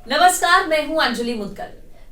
नमस्कार, मैं हूं अंजलि मुदगल।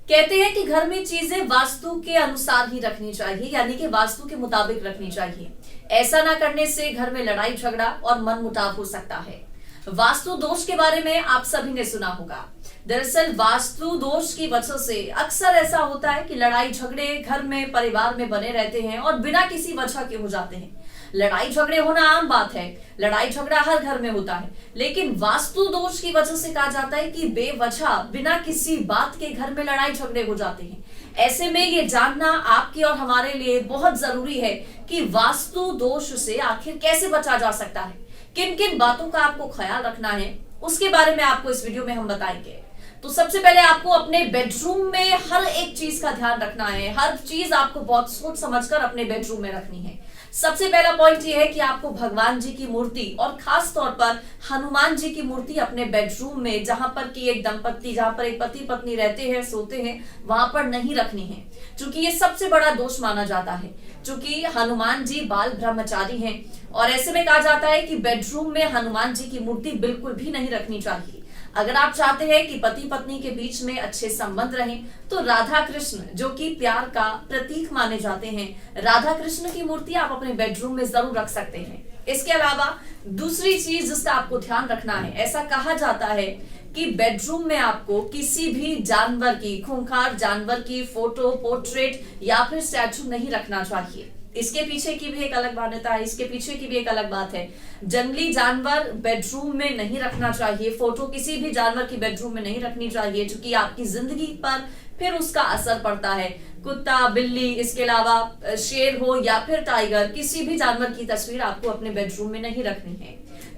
कहते हैं कि घर में चीजें वास्तु के अनुसार ही रखनी चाहिए, यानी कि वास्तु के मुताबिक रखनी चाहिए। ऐसा ना करने से घर में लड़ाई झगड़ा और मनमुटाव हो सकता है। वास्तु दोष के बारे में आप सभी ने सुना होगा। दरअसल वास्तु दोष की वजह से अक्सर ऐसा होता है कि लड़ाई झगड़े घर में परिवार में बने रहते हैं और बिना किसी वजह के हो जाते हैं। लड़ाई झगड़े होना आम बात है, लड़ाई झगड़ा हर घर में होता है, लेकिन वास्तु दोष की वजह से कहा जाता है कि बेवजह बिना किसी बात के घर में लड़ाई झगड़े हो जाते हैं। ऐसे में ये जानना आपके और हमारे लिए बहुत जरूरी है कि वास्तु दोष से आखिर कैसे बचा जा सकता है, किन किन बातों का आपको ख्याल रखना है, उसके बारे में आपको इस वीडियो में हम बताएंगे। तो सबसे पहले आपको अपने बेडरूम में हर एक चीज का ध्यान रखना है। हर चीज आपको बहुत सोच समझकर अपने बेडरूम में रखनी है। सबसे पहला पॉइंट यह है कि आपको भगवान जी की मूर्ति और खास तौर पर हनुमान जी की मूर्ति अपने बेडरूम में, जहां पर कि एक दंपत्ति, जहां पर एक पति पत्नी रहते हैं, सोते हैं, वहां पर नहीं रखनी है, क्योंकि ये सबसे बड़ा दोष माना जाता है। क्योंकि हनुमान जी बाल ब्रह्मचारी हैं और ऐसे में कहा जाता है कि बेडरूम में हनुमान जी की मूर्ति बिल्कुल भी नहीं रखनी चाहिए। अगर आप चाहते हैं कि पति पत्नी के बीच में अच्छे संबंध रहें, तो राधा कृष्ण, जो कि प्यार का प्रतीक माने जाते हैं, राधा कृष्ण की मूर्ति आप अपने बेडरूम में जरूर रख सकते हैं। इसके अलावा दूसरी चीज जिसका आपको ध्यान रखना है, ऐसा कहा जाता है कि बेडरूम में आपको किसी भी जानवर की, खूंखार जानवर की फोटो, पोर्ट्रेट या फिर स्टैचू नहीं रखना चाहिए। इसके पीछे की भी एक अलग मान्यता है, इसके पीछे की भी एक अलग बात है। जंगली जानवर बेडरूम में नहीं रखना चाहिए, फोटो किसी भी जानवर की बेडरूम में नहीं रखनी चाहिए, क्योंकि आपकी जिंदगी पर फिर उसका असर पड़ता है। कुत्ता, बिल्ली, इसके अलावा शेर हो या फिर टाइगर, किसी भी जानवर की तस्वीर आपको अपने बेडरूम में नहीं रखनी है।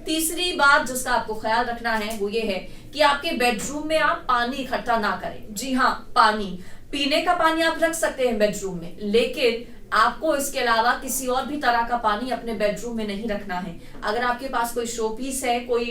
तीसरी बात जिसका आपको ख्याल रखना है वो ये है कि आपके बेडरूम में आप पानी इकट्ठा ना करें। जी हाँ, पानी, पीने का पानी आप रख सकते हैं बेडरूम में, लेकिन आपको इसके अलावा किसी और भी तरह का पानी अपने बेडरूम में नहीं रखना है। अगर आपके पास कोई शोपीस है, कोई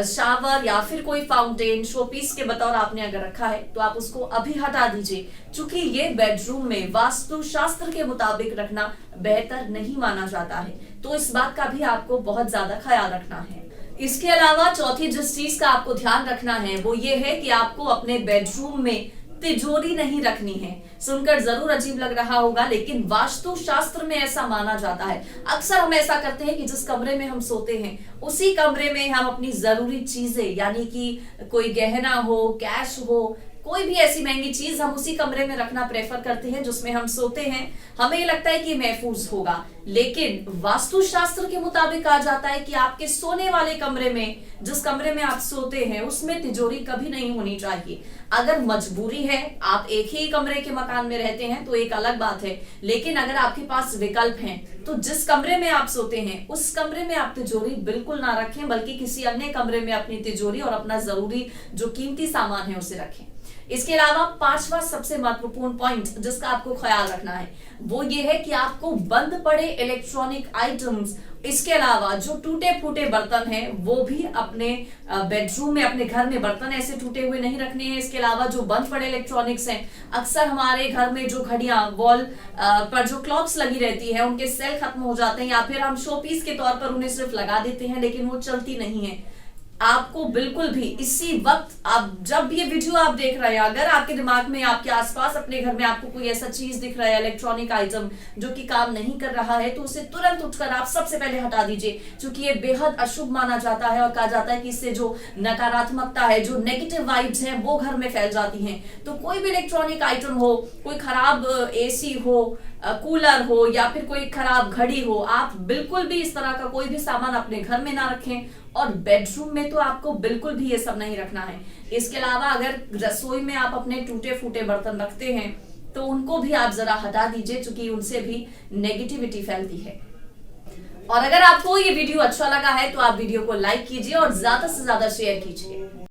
शावर या फिर कोई फाउंटेन शोपीस के बतौर आपने अगर रखा है, तो आप उसको अभी हटा दीजिए, क्योंकि ये बेडरूम में वास्तु शास्त्र के मुताबिक रखना बेहतर नहीं माना जाता है। तो इस बात का भी आपको बहुत ज्यादा ख्याल रखना है। इसके अलावा चौथी जिस चीज का आपको ध्यान रखना है वो ये है कि आपको अपने बेडरूम में तिजोरी नहीं रखनी है। सुनकर जरूर अजीब लग रहा होगा, लेकिन वास्तु शास्त्र में ऐसा माना जाता है। अक्सर हम ऐसा करते हैं कि जिस कमरे में हम सोते हैं उसी कमरे में हम अपनी जरूरी चीजें, यानी कि कोई गहना हो, कैश हो, कोई भी ऐसी महंगी चीज हम उसी कमरे में रखना प्रेफर करते हैं जिसमें हम सोते हैं। हमें लगता है कि महफूज होगा, लेकिन वास्तु शास्त्र के मुताबिक कहा जाता है कि आपके सोने वाले कमरे में, जिस कमरे में आप सोते हैं, उसमें तिजोरी कभी नहीं होनी चाहिए। अगर मजबूरी है, आप एक ही कमरे के मकान में रहते हैं, तो एक अलग बात है, लेकिन अगर आपके पास विकल्प हैं, तो जिस कमरे में आप सोते हैं उस कमरे में आप तिजोरी बिल्कुल ना रखें, बल्कि किसी अन्य कमरे में अपनी तिजोरी और अपना जरूरी जो कीमती सामान है उसे रखें। इसके अलावा पांचवा सबसे महत्वपूर्ण पॉइंट जिसका आपको ख्याल रखना है वो ये है कि आपको बंद पड़े इलेक्ट्रॉनिक आइटम्स, इसके अलावा जो टूटे फूटे बर्तन हैं वो भी अपने बेडरूम में, अपने घर में बर्तन ऐसे टूटे हुए नहीं रखने हैं। इसके अलावा जो बंद पड़े इलेक्ट्रॉनिक्स हैं, अक्सर हमारे घर में जो घड़ियां, वॉल पर जो क्लॉक्स लगी रहती है, उनके सेल खत्म हो जाते हैं या फिर हम शो पीस के तौर पर उन्हें सिर्फ लगा देते हैं, लेकिन वो चलती नहीं है। आपको बिल्कुल भी इसी वक्त, आप जब ये वीडियो आप देख रहे हैं, अगर आपके दिमाग में, आपके आसपास अपने घर में आपको कोई ऐसा चीज दिख रहा है, इलेक्ट्रॉनिक आइटम जो कि काम नहीं कर रहा है, तो उसे तुरंत उठकर आप सबसे पहले हटा दीजिए, क्योंकि ये बेहद अशुभ माना जाता है और कहा जाता है कि इससे जो नकारात्मकता है, जो नेगेटिव वाइब्स हैं, वो घर में फैल जाती हैं। तो कोई भी इलेक्ट्रॉनिक आइटम हो, कोई खराब एसी हो, कूलर हो या फिर कोई खराब घड़ी हो, आप बिल्कुल भी इस तरह का कोई भी सामान अपने घर में ना रखें, और बेडरूम में तो आपको बिल्कुल भी ये सब नहीं रखना है। इसके अलावा अगर रसोई में आप अपने टूटे फूटे बर्तन रखते हैं तो उनको भी आप जरा हटा दीजिए, क्योंकि उनसे भी नेगेटिविटी फैलती है। और अगर आपको ये वीडियो अच्छा लगा है तो आप वीडियो को लाइक कीजिए और ज्यादा से ज्यादा शेयर कीजिए।